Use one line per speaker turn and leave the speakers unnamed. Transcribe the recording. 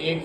1